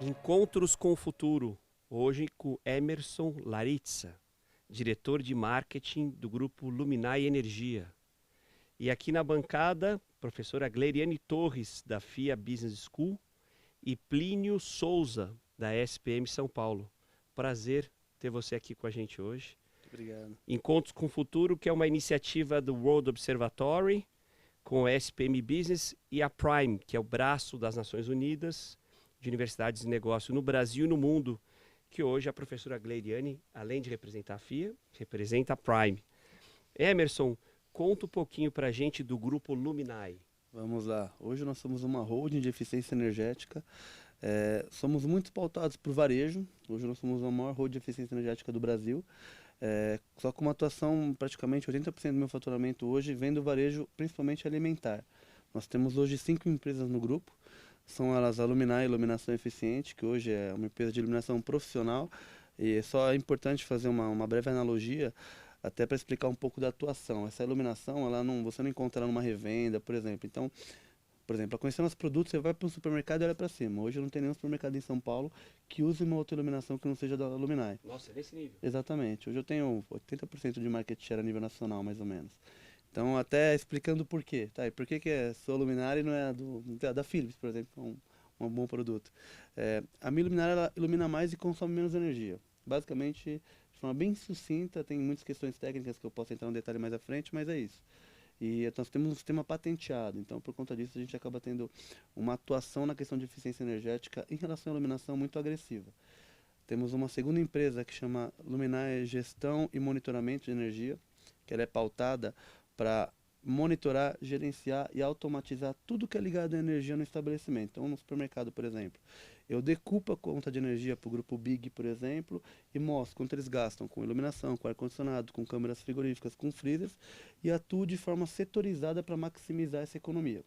Encontros com o Futuro, hoje com Emerson Laritza, diretor de marketing do grupo Luminai Energia. E aqui na bancada, professora Gleriane Torres, da FIA Business School, e Plínio Souza, da SPM São Paulo. Prazer ter você aqui com a gente hoje. Muito obrigado. Encontros com o Futuro, que é uma iniciativa do World Observatory, com a SPM Business e a Prime, que é o braço das Nações Unidas de Universidades de Negócio no Brasil e no mundo, que hoje a professora Gleriane, além de representar a FIA, representa a Prime. Emerson, conta um pouquinho para a gente do grupo Luminai. Vamos lá. Hoje nós somos uma holding de eficiência energética. Somos muito pautados por varejo. Hoje nós somos a maior holding de eficiência energética do Brasil. Só com uma atuação, praticamente 80% do meu faturamento hoje vem do varejo, principalmente alimentar. Nós temos hoje 5 empresas no grupo. São elas a Luminai Iluminação Eficiente, que hoje é uma empresa de iluminação profissional. E só é importante fazer uma breve analogia, até para explicar um pouco da atuação. Essa iluminação, você não encontra ela numa revenda, por exemplo. Então, por exemplo, para conhecer nossos produtos, você vai para um supermercado e olha para cima. Hoje não tem nenhum supermercado em São Paulo que use uma outra iluminação que não seja da Luminai. Nossa, é nesse nível. Exatamente. Hoje eu tenho 80% de market share a nível nacional, mais ou menos. Então, até explicando por quê. Tá, e por que é sua luminária e não é da Philips, por exemplo, que é um bom produto. A minha luminária ela ilumina mais e consome menos energia. Basicamente, de forma bem sucinta, tem muitas questões técnicas que eu posso entrar no detalhe mais à frente, mas é isso. E nós temos um sistema patenteado, então por conta disso a gente acaba tendo uma atuação na questão de eficiência energética em relação à iluminação muito agressiva. Temos uma segunda empresa que chama Luminai Gestão e Monitoramento de Energia, que ela é pautada para monitorar, gerenciar e automatizar tudo que é ligado à energia no estabelecimento. Então, no supermercado, por exemplo, eu decupo a conta de energia para o grupo Big, por exemplo, e mostro quanto eles gastam com iluminação, com ar-condicionado, com câmeras frigoríficas, com freezers, e atuo de forma setorizada para maximizar essa economia.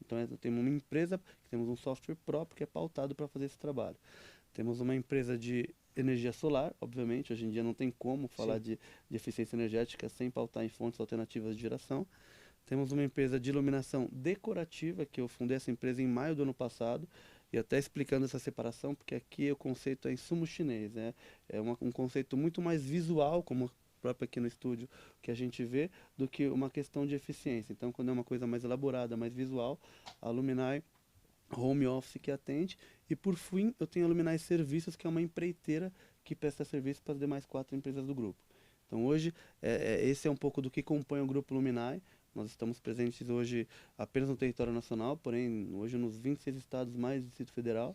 Então, temos uma empresa, temos um software próprio que é pautado para fazer esse trabalho. Temos uma empresa de energia solar, obviamente, hoje em dia não tem como falar de eficiência energética sem pautar em fontes alternativas de geração. Temos uma empresa de iluminação decorativa, que eu fundei essa empresa em maio do ano passado, e até explicando essa separação, porque aqui o conceito é insumo chinês, né? Um conceito muito mais visual, como próprio aqui no estúdio que a gente vê, do que uma questão de eficiência. Então, quando é uma coisa mais elaborada, mais visual, a Luminai Home Office que atende, e por fim eu tenho a Luminai Serviços, que é uma empreiteira que presta serviço para as demais 4 empresas do grupo. Então hoje, esse é um pouco do que compõe o grupo Luminai. Nós estamos presentes hoje apenas no território nacional, porém hoje nos 26 estados mais Distrito Federal.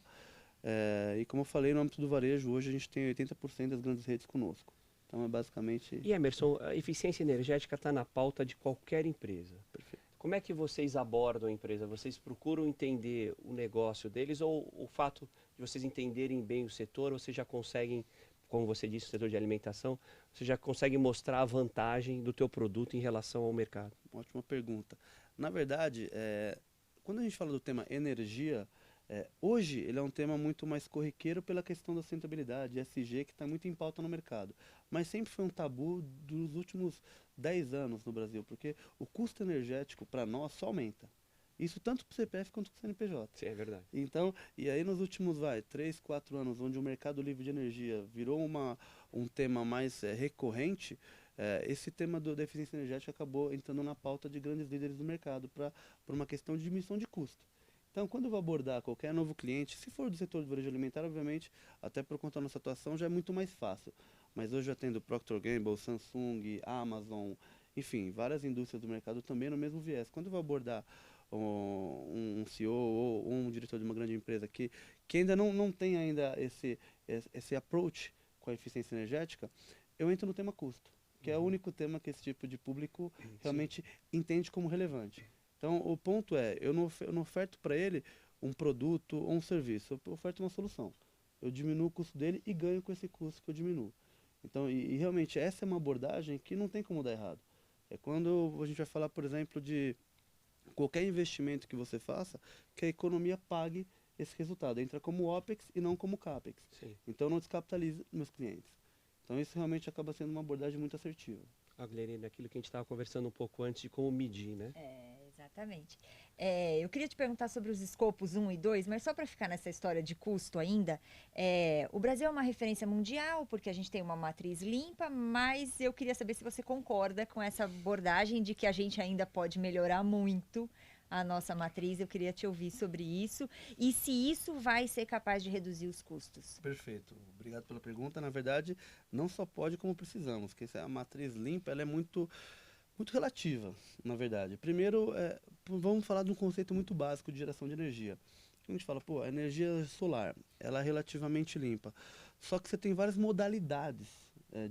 E como eu falei, no âmbito do varejo, hoje a gente tem 80% das grandes redes conosco. Então é basicamente... E Emerson, a eficiência energética está na pauta de qualquer empresa. Perfeito. Como é que vocês abordam a empresa? Vocês procuram entender o negócio deles ou o fato de vocês entenderem bem o setor, vocês já conseguem, como você disse, o setor de alimentação, você já consegue mostrar a vantagem do teu produto em relação ao mercado? Ótima pergunta. Na verdade, quando a gente fala do tema energia, hoje ele é um tema muito mais corriqueiro pela questão da sustentabilidade, ESG, que está muito em pauta no mercado. Mas sempre foi um tabu dos últimos 10 anos no Brasil, porque o custo energético para nós só aumenta. Isso tanto para o CPF quanto para o CNPJ. Sim, é verdade. Então, e aí nos últimos 3, 4 anos, onde o mercado livre de energia virou um tema mais recorrente, esse tema da eficiência energética acabou entrando na pauta de grandes líderes do mercado por uma questão de diminuição de custo. Então, quando eu vou abordar qualquer novo cliente, se for do setor de varejo alimentar, obviamente, até por conta da nossa atuação, já é muito mais fácil. Mas hoje eu atendo Procter Gamble, Samsung, Amazon, enfim, várias indústrias do mercado também no mesmo viés. Quando eu vou abordar um CEO ou um diretor de uma grande empresa que ainda não tem ainda esse approach com a eficiência energética, eu entro no tema custo, que é o único tema que esse tipo de público realmente entende como relevante. Então, o ponto eu não oferto para ele um produto ou um serviço, eu oferto uma solução. Eu diminuo o custo dele e ganho com esse custo que eu diminuo. Então, e realmente essa é uma abordagem que não tem como dar errado. É quando a gente vai falar, por exemplo, de qualquer investimento que você faça, que a economia pague esse resultado. Entra como OPEX e não como CAPEX. Sim. Então, não descapitaliza meus clientes. Então, isso realmente acaba sendo uma abordagem muito assertiva. Glerine, aquilo que a gente estava conversando um pouco antes de como medir, né? Exatamente. Eu queria te perguntar sobre os escopos 1 e 2, mas só para ficar nessa história de custo ainda, o Brasil é uma referência mundial, porque a gente tem uma matriz limpa, mas eu queria saber se você concorda com essa abordagem de que a gente ainda pode melhorar muito a nossa matriz. Eu queria te ouvir sobre isso e se isso vai ser capaz de reduzir os custos. Perfeito. Obrigado pela pergunta. Na verdade, não só pode como precisamos, porque a matriz limpa ela é muito relativa, na verdade. Primeiro, vamos falar de um conceito muito básico de geração de energia. A gente fala, pô, a energia solar, ela é relativamente limpa. Só que você tem várias modalidades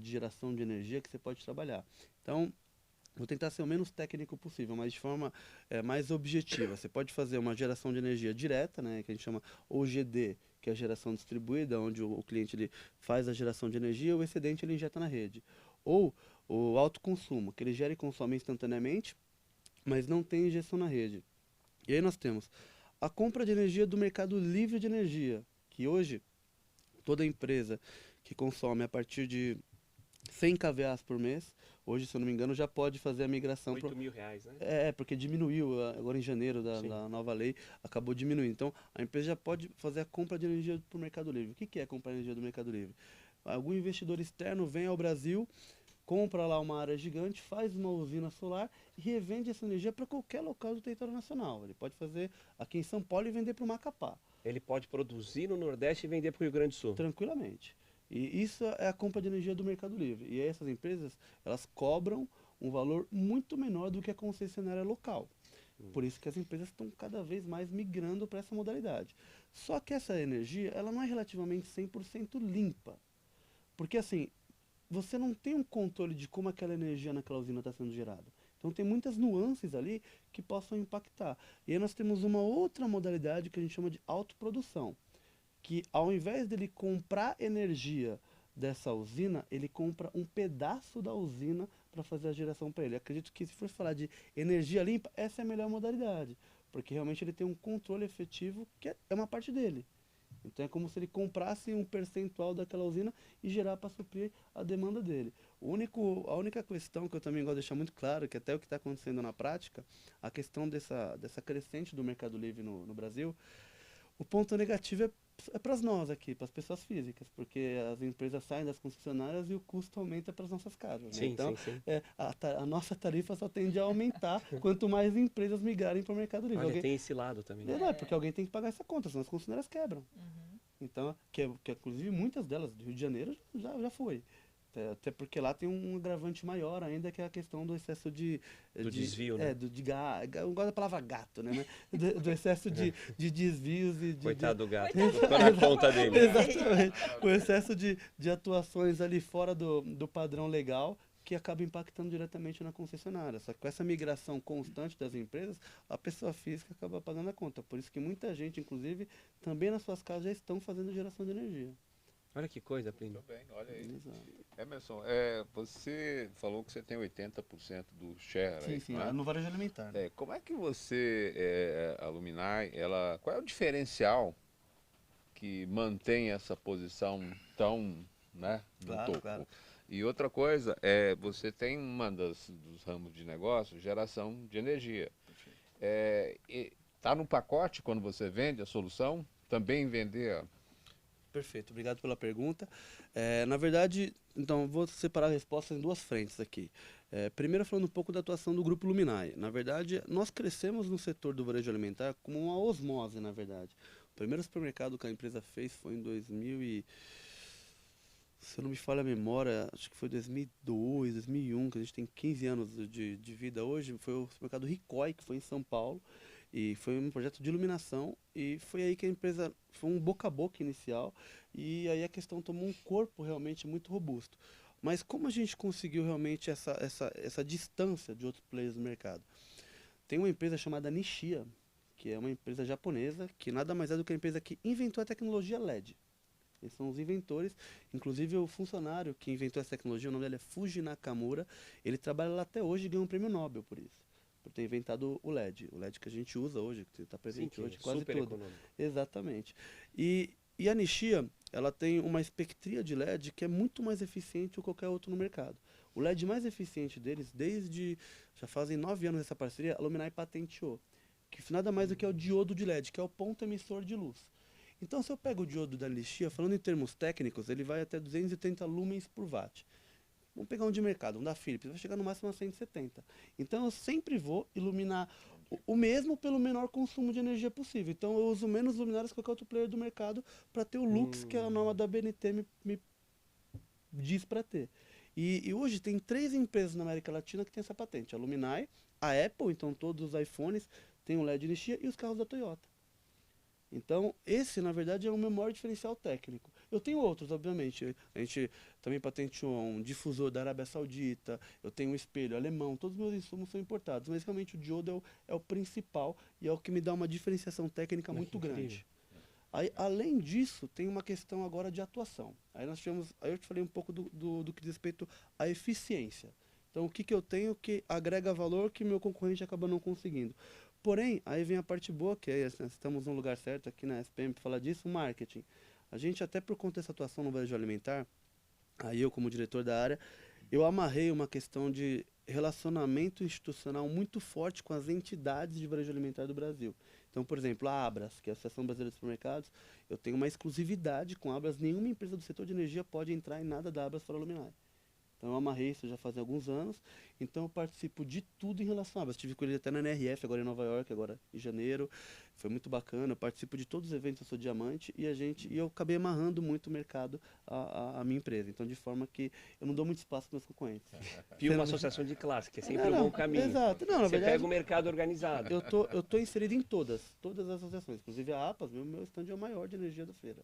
de geração de energia que você pode trabalhar. Então, vou tentar ser o menos técnico possível, mas de forma mais objetiva. Você pode fazer uma geração de energia direta, né, que a gente chama OGD, que é a geração distribuída, onde o cliente ele faz a geração de energia e o excedente ele injeta na rede. Ou o autoconsumo, que ele gera e consome instantaneamente, mas não tem injeção na rede. E aí nós temos a compra de energia do mercado livre de energia, que hoje toda empresa que consome a partir de 100 kVA por mês, hoje, se eu não me engano, já pode fazer a migração. R$ 8.000, né? Porque diminuiu agora em janeiro da nova lei, acabou diminuindo. Então, a empresa já pode fazer a compra de energia para o Mercado Livre. O que é comprar energia do Mercado Livre? Algum investidor externo vem ao Brasil, compra lá uma área gigante, faz uma usina solar e revende essa energia para qualquer local do território nacional. Ele pode fazer aqui em São Paulo e vender para o Macapá. Ele pode produzir no Nordeste e vender para o Rio Grande do Sul. Tranquilamente. E isso é a compra de energia do Mercado Livre. E essas empresas, elas cobram um valor muito menor do que a concessionária local. Por isso que as empresas estão cada vez mais migrando para essa modalidade. Só que essa energia, ela não é relativamente 100% limpa. Porque assim, você não tem um controle de como aquela energia naquela usina está sendo gerada. Então tem muitas nuances ali que possam impactar. E aí nós temos uma outra modalidade que a gente chama de autoprodução, que ao invés dele comprar energia dessa usina, ele compra um pedaço da usina para fazer a geração para ele. Acredito que se for falar de energia limpa, essa é a melhor modalidade, porque realmente ele tem um controle efetivo que é uma parte dele. Então é como se ele comprasse um percentual daquela usina e gerar para suprir a demanda dele. A única questão que eu também gosto de deixar muito claro, que até o que está acontecendo na prática, a questão dessa crescente do Mercado Livre no Brasil, o ponto negativo é para nós aqui, para as pessoas físicas, porque as empresas saem das concessionárias e o custo aumenta para as nossas casas. Né? Sim, então, sim. a nossa tarifa só tende a aumentar quanto mais empresas migrarem para o Mercado Livre. Olha, tem esse lado também. Não, porque alguém tem que pagar essa conta, senão as concessionárias quebram. Então, que inclusive muitas delas do Rio de Janeiro já foi. Até porque lá tem um agravante maior ainda, que é a questão do excesso Do desvio, né? Eu gosto da palavra gato, né? Do excesso de desvios e de... Coitado do gato, ficou na conta dele. Exatamente. O excesso de atuações ali fora do padrão legal, que acaba impactando diretamente na concessionária. Só que com essa migração constante das empresas, a pessoa física acaba pagando a conta. Por isso que muita gente, inclusive, também nas suas casas já estão fazendo geração de energia. Olha que coisa, Plínio. Muito bem, olha aí. Exato. Emerson, você falou que você tem 80% do share aí, Sim, não é? no varejo alimentar. Né? Como é que a Luminai, qual é o diferencial que mantém essa posição tão, né, no topo? Claro. E outra coisa, você tem dos ramos de negócio, geração de energia. Está no pacote quando você vende a solução? Também vender Perfeito, obrigado pela pergunta. Na verdade, então, vou separar a resposta em duas frentes aqui. Primeiro, falando um pouco da atuação do Grupo Luminai. Na verdade, nós crescemos no setor do varejo alimentar como uma osmose, na verdade. O primeiro supermercado que a empresa fez foi em 2000 se eu não me falha a memória, acho que foi 2002, 2001, que a gente tem 15 anos de vida hoje. Foi o supermercado Ricói, que foi em São Paulo. E foi um projeto de iluminação e foi aí que a empresa, foi um boca a boca inicial e aí a questão tomou um corpo realmente muito robusto. Mas como a gente conseguiu realmente essa distância de outros players no mercado? Tem uma empresa chamada Nishia, que é uma empresa japonesa, que nada mais é do que a empresa que inventou a tecnologia LED. Eles são os inventores, inclusive o funcionário que inventou essa tecnologia, o nome dele é Fuji Nakamura, ele trabalha lá até hoje e ganhou um prêmio Nobel por isso. Por ter inventado o LED que a gente usa hoje, que está presente hoje quase super tudo. econômico. Exatamente. E a Nishia, ela tem uma espectria de LED que é muito mais eficiente que qualquer outro no mercado. O LED mais eficiente deles, já fazem 9 anos essa parceria, a Luminai patenteou, que nada mais do que é o diodo de LED, que é o ponto emissor de luz. Então, se eu pego o diodo da lixia, falando em termos técnicos, ele vai até 230 lumens por watt. Vamos pegar um de mercado, um da Philips, vai chegar no máximo a 170. Então, eu sempre vou iluminar o mesmo pelo menor consumo de energia possível. Então, eu uso menos luminárias que qualquer outro player do mercado para ter o lux que a norma da BNT me diz para ter. E hoje tem 3 empresas na América Latina que têm essa patente. A Luminai, a Apple, então todos os iPhones têm um LED lixia, e os carros da Toyota. Então, esse, na verdade, é o meu maior diferencial técnico. Eu tenho outros, obviamente. A gente também patenteou um difusor da Arábia Saudita, eu tenho um espelho alemão, todos os meus insumos são importados. Mas realmente o diodo é o principal e é o que me dá uma diferenciação técnica muito grande. Aí, além disso, tem uma questão agora de atuação. Aí eu te falei um pouco do que diz respeito à eficiência. Então, o que eu tenho que agrega valor que meu concorrente acaba não conseguindo. Porém, aí vem a parte boa, que é, né, estamos no lugar certo aqui na SPM para falar disso, o marketing. A gente, até por conta dessa atuação no varejo alimentar, aí eu como diretor da área, eu amarrei uma questão de relacionamento institucional muito forte com as entidades de varejo alimentar do Brasil. Então, por exemplo, a Abras, que é a Associação Brasileira de Supermercados, eu tenho uma exclusividade com a Abras, nenhuma empresa do setor de energia pode entrar em nada da Abras fora Luminai. Então eu amarrei isso já faz alguns anos, então eu participo de tudo em relação a Abras. Estive com ele até na NRF, agora em Nova York, agora em janeiro, foi muito bacana, eu participo de todos os eventos, eu sou diamante, e eu acabei amarrando muito o mercado à minha empresa, então de forma que eu não dou muito espaço para meus concorrentes. E uma associação de classe, que é sempre Não, um bom caminho. Exato, não, na Você verdade, pega o mercado organizado. eu tô inserido em todas as associações, inclusive a APAS, meu stand é o maior de energia da feira.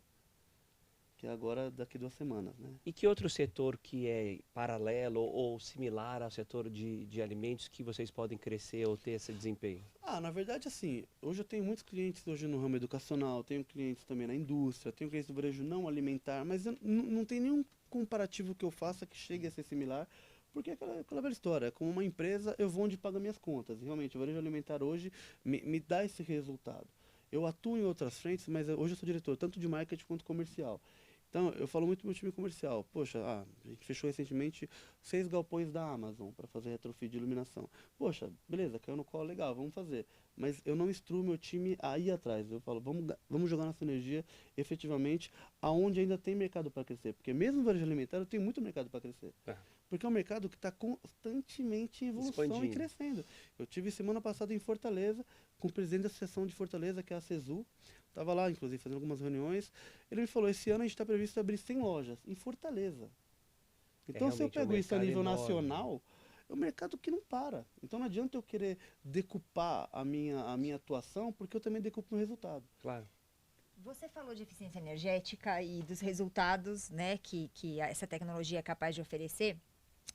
Que é agora daqui 2 semanas, né? E que outro setor que é paralelo ou similar ao setor de alimentos que vocês podem crescer ou ter esse desempenho? Na verdade, assim, hoje eu tenho muitos clientes hoje no ramo educacional, tenho clientes também na indústria, tenho clientes do varejo não alimentar, mas não tem nenhum comparativo que eu faça que chegue a ser similar, porque é aquela velha história, como uma empresa, eu vou onde paga minhas contas. E realmente, o varejo alimentar hoje me dá esse resultado. Eu atuo em outras frentes, mas hoje eu sou diretor tanto de marketing quanto comercial. Então, eu falo muito do meu time comercial. Poxa, a gente fechou recentemente 6 galpões da Amazon para fazer retrofit de iluminação. Poxa, beleza, caiu no colo, legal, vamos fazer. Mas eu não instruo meu time a ir atrás. Eu falo, vamos jogar nossa energia efetivamente aonde ainda tem mercado para crescer. Porque mesmo no varejo alimentar, eu tenho muito mercado para crescer. Porque é um mercado que está constantemente em evolução e crescendo. Eu tive semana passada em Fortaleza, com o presidente da Associação de Fortaleza, que é a CESU. Estava lá, inclusive, fazendo algumas reuniões. Ele me falou, esse ano a gente está previsto abrir 100 lojas em Fortaleza. Então, se eu pego isso a nível nacional, é um mercado que não para. Então, não adianta eu querer decupar a minha atuação, porque eu também decupo o resultado. Claro. Você falou de eficiência energética e dos resultados, né, que essa tecnologia é capaz de oferecer.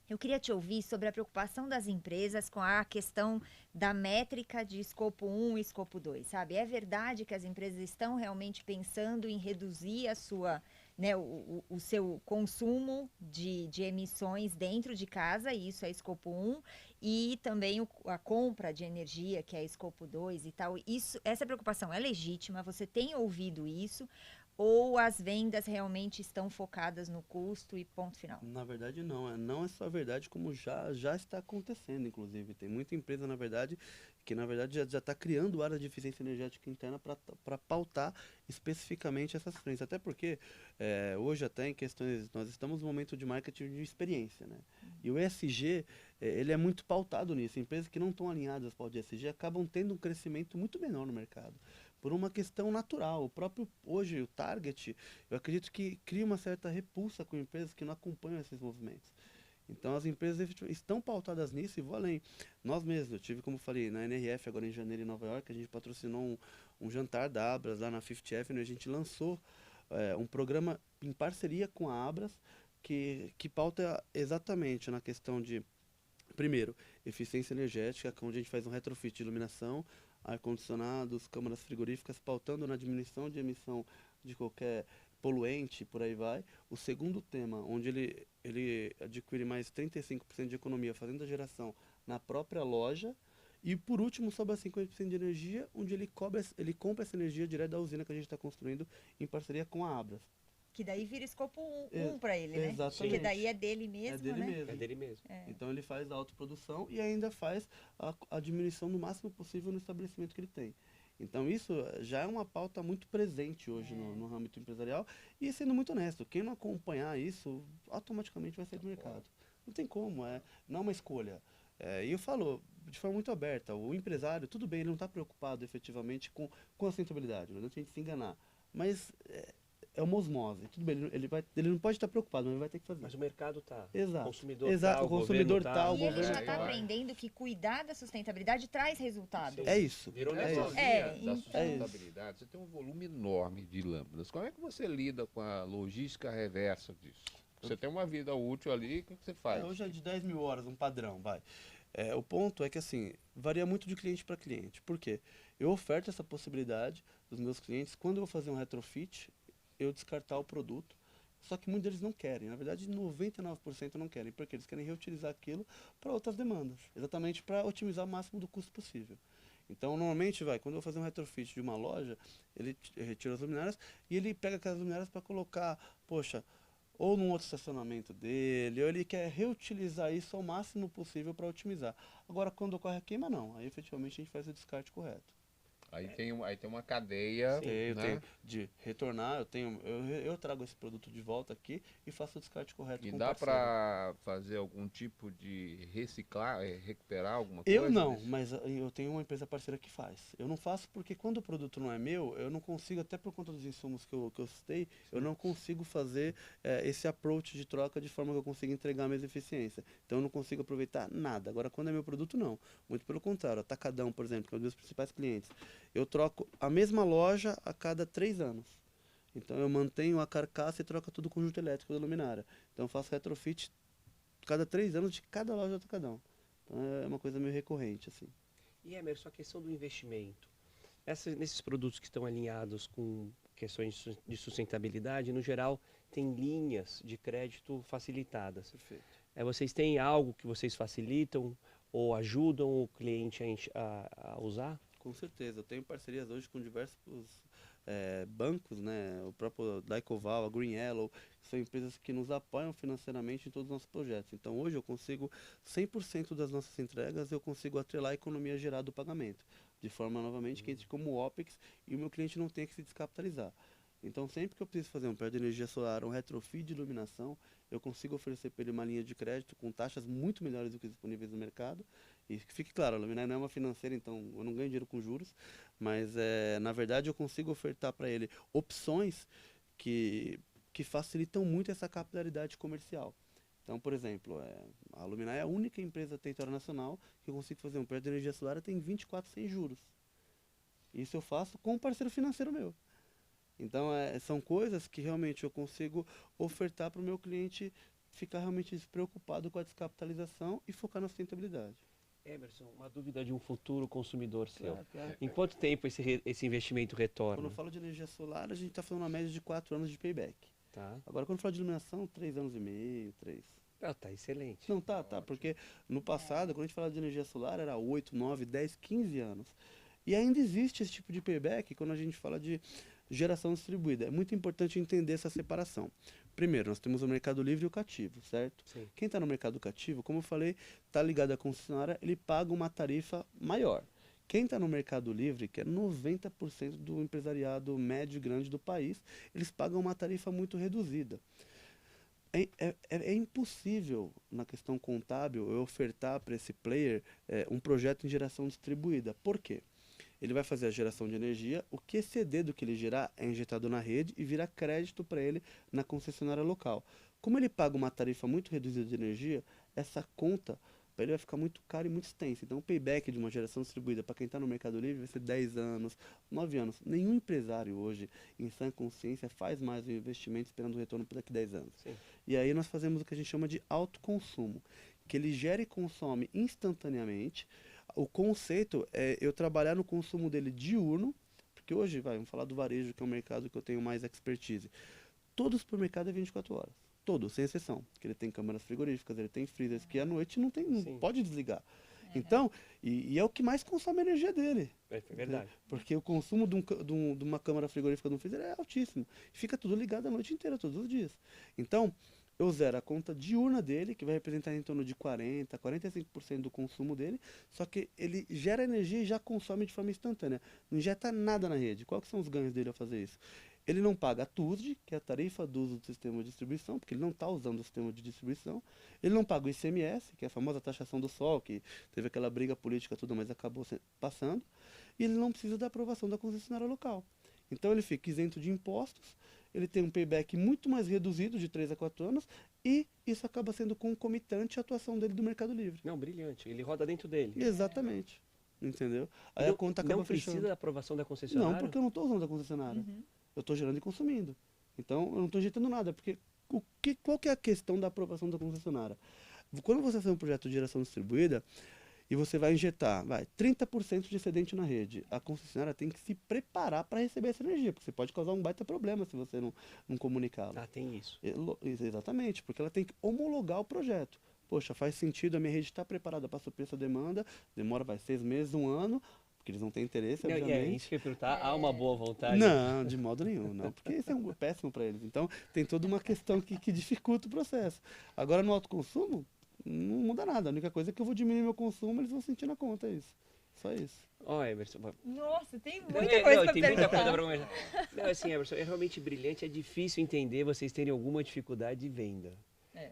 Eu queria te ouvir sobre a preocupação das empresas com a questão da métrica de escopo 1 e escopo 2, sabe? É verdade que as empresas estão realmente pensando em reduzir a sua, né, o seu consumo de emissões dentro de casa, e isso é escopo 1, e também a compra de energia, que é escopo 2 e tal. Essa preocupação é legítima, você tem ouvido isso? Ou as vendas realmente estão focadas no custo e ponto final? Na verdade, não. Não é só verdade, como já está acontecendo, inclusive. Tem muita empresa, na verdade, que na verdade já está criando áreas de eficiência energética interna para pautar especificamente essas frentes. Até porque, hoje até em questões, nós estamos no momento de marketing de experiência, né? E o ESG, ele é muito pautado nisso. Empresas que não estão alinhadas para o ESG acabam tendo um crescimento muito menor no mercado. Por uma questão natural. O próprio, hoje, o Target, eu acredito que cria uma certa repulsa com empresas que não acompanham esses movimentos. Então, as empresas estão pautadas nisso e vou além. Nós mesmos, eu tive, como falei, na NRF, agora em janeiro, em Nova York, a gente patrocinou um jantar da Abras lá na Fifth Avenue, a gente lançou um programa em parceria com a Abras, que pauta exatamente na questão de, primeiro, eficiência energética, onde a gente faz um retrofit de iluminação, ar-condicionados, câmaras frigoríficas, pautando na diminuição de emissão de qualquer poluente, por aí vai. O segundo tema, onde ele adquire mais 35% de economia fazendo a geração na própria loja. E por último, sobra 50% de energia, onde ele compra essa energia direto da usina que a gente está construindo em parceria com a Abras. Que daí vira escopo 1 É, para ele, né? exatamente. Porque daí é dele mesmo, É dele né? mesmo. É dele mesmo. Então ele faz a autoprodução e ainda faz a diminuição no máximo possível no estabelecimento que ele tem. Então isso já é uma pauta muito presente hoje no âmbito empresarial. E sendo muito honesto, quem não acompanhar isso, automaticamente vai sair do mercado. Não tem como, não é uma escolha. E eu falo de forma muito aberta, o empresário, tudo bem, ele não está preocupado efetivamente com a sustentabilidade, não adianta a gente se enganar. Mas é uma osmose, tudo bem, ele não pode estar preocupado, mas ele vai ter que fazer. Mas o mercado tá. Exato. O consumidor Exato, tá, o consumidor governo tá, o E ele governo já está tá. aprendendo que cuidar da sustentabilidade traz resultado. É isso. Virou é negócio. isso. É, da então- sustentabilidade, você tem um volume enorme de lâmpadas. Como é que você lida com a logística reversa disso? Você tem uma vida útil ali, o que você faz? Hoje é de 10 mil horas, um padrão, vai. O ponto é que, assim, varia muito de cliente para cliente. Por quê? Eu oferto essa possibilidade dos meus clientes, quando eu vou fazer um retrofit, eu descartar o produto. Só que muitos deles não querem. Na verdade, 99% não querem, porque eles querem reutilizar aquilo para outras demandas. Exatamente para otimizar o máximo do custo possível. Então, normalmente, quando eu vou fazer um retrofit de uma loja, ele retira as luminárias e ele pega aquelas luminárias para colocar, poxa, ou num outro estacionamento dele, ou ele quer reutilizar isso ao máximo possível para otimizar. Agora, quando ocorre a queima, não. Aí, efetivamente, a gente faz o descarte correto. Aí tem uma cadeia, Eu né? tenho de retornar, eu trago esse produto de volta aqui e faço o descarte correto E com o dá parceiro. para fazer algum tipo de reciclar, recuperar alguma coisa? Eu não, desse? mas eu tenho uma empresa parceira que faz. Eu não faço porque quando o produto não é meu, eu não consigo, até por conta dos insumos que eu citei, eu não consigo fazer esse approach de troca de forma que eu consiga entregar a mesma eficiência. Então eu não consigo aproveitar nada. Agora, quando é meu produto, não. Muito pelo contrário. Atacadão, por exemplo, que é um dos meus principais clientes. Eu troco a mesma loja a cada 3 anos. Então eu mantenho a carcaça e troco todo o conjunto elétrico da luminária. Então eu faço retrofit cada 3 anos de cada loja do Atacadão. Então é uma coisa meio recorrente, assim. E Emerson, a questão do investimento. Nesses produtos que estão alinhados com questões de sustentabilidade, no geral, tem linhas de crédito facilitadas. Perfeito. Vocês têm algo que vocês facilitam ou ajudam o cliente a usar? Com certeza. Eu tenho parcerias hoje com diversos bancos, né? O próprio Daicoval, a Green Yellow, que são empresas que nos apoiam financeiramente em todos os nossos projetos. Então hoje eu consigo 100% das nossas entregas, eu consigo atrelar a economia gerada do pagamento, de forma novamente que entre como OPEX e o meu cliente não tenha que se descapitalizar. Então sempre que eu preciso fazer um pé de energia solar, um retrofit de iluminação, eu consigo oferecer para ele uma linha de crédito com taxas muito melhores do que disponíveis no mercado. E que fique claro, a luminária não é uma financeira, então eu não ganho dinheiro com juros, mas na verdade eu consigo ofertar para ele opções que facilitam muito essa capilaridade comercial. Então, por exemplo, a Luminar é a única empresa territorial nacional que eu consigo fazer um pé de energia solar tem 24 sem juros. Isso eu faço com um parceiro financeiro meu. Então, são coisas que realmente eu consigo ofertar para o meu cliente ficar realmente despreocupado com a descapitalização e focar na sustentabilidade. Emerson, uma dúvida de um futuro consumidor seu. Claro. Em quanto tempo esse investimento Quando retorna? eu falo de energia solar, a gente está falando uma média de 4 anos de payback. Tá. Agora, quando eu falo de iluminação, 3 anos e meio, 3. Tá excelente. Não, tá, porque no passado, quando a gente falava de energia solar, era 8, 9, 10, 15 anos. E ainda existe esse tipo de payback quando a gente fala de geração distribuída. É muito importante entender essa separação. Primeiro, nós temos o mercado livre e o cativo, certo? Sim. Quem está no mercado cativo, como eu falei, está ligado à concessionária, ele paga uma tarifa maior. Quem está no mercado livre, que é 90% do empresariado médio e grande do país, eles pagam uma tarifa muito reduzida. É impossível, na questão contábil, eu ofertar para esse player um projeto em geração distribuída. Por quê? Ele vai fazer a geração de energia, o que exceder do que ele gerar é injetado na rede e vira crédito para ele na concessionária local. Como ele paga uma tarifa muito reduzida de energia, essa conta para ele vai ficar muito cara e muito extensa. Então o payback de uma geração distribuída para quem está no Mercado Livre vai ser 10 anos, 9 anos. Nenhum empresário hoje, em sã consciência, faz mais um investimento esperando o retorno por daqui a 10 anos. Sim. E aí nós fazemos o que a gente chama de autoconsumo, que ele gera e consome instantaneamente. O conceito é eu trabalhar no consumo dele diurno, porque hoje, vamos falar do varejo, que é um mercado que eu tenho mais expertise. Todo supermercado é 24 horas. Todo, sem exceção. Porque ele tem câmaras frigoríficas, ele tem freezers, que à noite não Sim. pode desligar. Então, e é o que mais consome a energia dele. É verdade. Porque o consumo de uma câmara frigorífica de um freezer é altíssimo. Fica tudo ligado a noite inteira, todos os dias. Então, eu zero a conta diurna dele, que vai representar em torno de 40%, 45% do consumo dele, só que ele gera energia e já consome de forma instantânea. Não injeta nada na rede. Quais que são os ganhos dele ao fazer isso? Ele não paga a TUSD, que é a tarifa do uso do sistema de distribuição, porque ele não está usando o sistema de distribuição. Ele não paga o ICMS, que é a famosa taxação do sol, que teve aquela briga política tudo, mas acabou passando. E ele não precisa da aprovação da concessionária local. Então ele fica isento de impostos, ele tem um payback muito mais reduzido, de 3 a 4 anos, e isso acaba sendo concomitante à atuação dele do Mercado Livre. Não, brilhante. Ele roda dentro dele. Exatamente. Entendeu? Aí não, a conta acaba não precisa fechando. da aprovação da concessionária? Não, porque eu não estou usando a concessionária. Eu estou gerando e consumindo. Então, eu não estou injetando nada, porque qual que é a questão da aprovação da concessionária? Quando você faz um projeto de geração distribuída e você vai injetar 30% de excedente na rede, a concessionária tem que se preparar para receber essa energia, porque você pode causar um baita problema se você não comunicá-la. Ah, tem isso. Exatamente, porque ela tem que homologar o projeto. Poxa, faz sentido, a minha rede está preparada para suprir essa demanda, demora 6 meses, 1 ano, porque eles não têm interesse, Não, obviamente. é isso que eu ia perguntar. Há uma boa vontade? Não, de modo nenhum, não, porque isso é péssimo para eles. Então, tem toda uma questão que dificulta o processo. Agora, no autoconsumo, não muda nada. A única coisa é que eu vou diminuir meu consumo, eles vão sentir na conta, é isso. Só isso. Ó, Emerson. Nossa, tem Não, muita coisa para tem muita coisa perguntar. pra conversar. Não, assim, Emerson, é realmente brilhante. É difícil entender vocês terem alguma dificuldade de venda.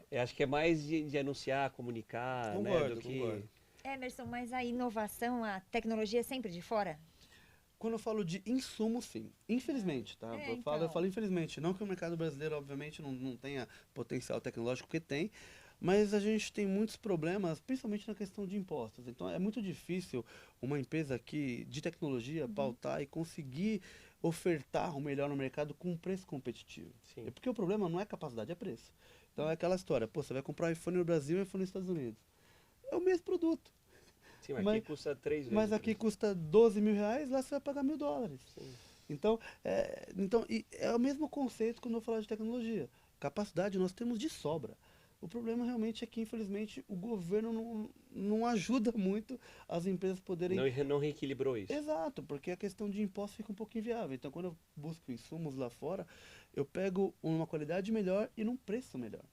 Eu acho que é mais de anunciar, comunicar, né, do que... Concordo. Emerson, mas a inovação, a tecnologia é sempre de fora? Quando eu falo de insumo, sim. Infelizmente, tá? É, Eu falo então. infelizmente. Não que o mercado brasileiro, obviamente, não tenha potencial tecnológico, que tem, mas a gente tem muitos problemas, principalmente na questão de impostos. Então, é muito difícil uma empresa aqui de tecnologia pautar e conseguir ofertar o melhor no mercado com um preço competitivo. Sim. Porque o problema não é capacidade, é preço. Então, é aquela história. Pô, você vai comprar um iPhone no Brasil e um iPhone nos Estados Unidos. É o mesmo produto. Sim, mas aqui custa 3 vezes. Mas aqui custa 12 mil reais, lá você vai pagar $1.000. Sim. Então, é o mesmo conceito quando eu falar de tecnologia. Capacidade nós temos de sobra. O problema realmente é que, infelizmente, o governo não ajuda muito as empresas poderem... Não reequilibrou isso. Exato, porque a questão de imposto fica um pouco inviável. Então, quando eu busco insumos lá fora, eu pego uma qualidade melhor e num preço melhor.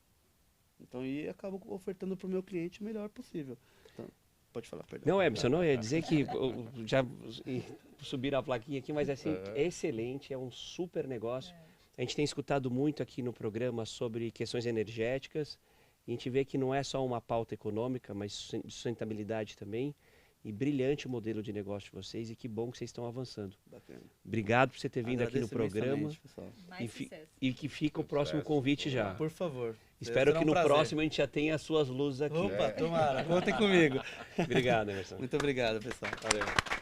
Então, e acabo ofertando para o meu cliente o melhor possível. Então, pode falar, perdão. Não, Emerson, não ia dizer que já subiram a plaquinha aqui, mas assim, é excelente, é um super negócio. A gente tem escutado muito aqui no programa sobre questões energéticas. A gente vê que não é só uma pauta econômica, mas sustentabilidade também. E brilhante o modelo de negócio de vocês e que bom que vocês estão avançando. Bacana. Obrigado por você ter vindo aqui no Agradeço programa. imensamente, pessoal. Mais sucesso. E que fica o próximo convite já. Por favor. Espero Será que um no prazer. próximo a gente já tenha as suas luzes aqui. Opa, tomara. Contem comigo. Obrigado, Emerson. Muito obrigado, pessoal. Valeu.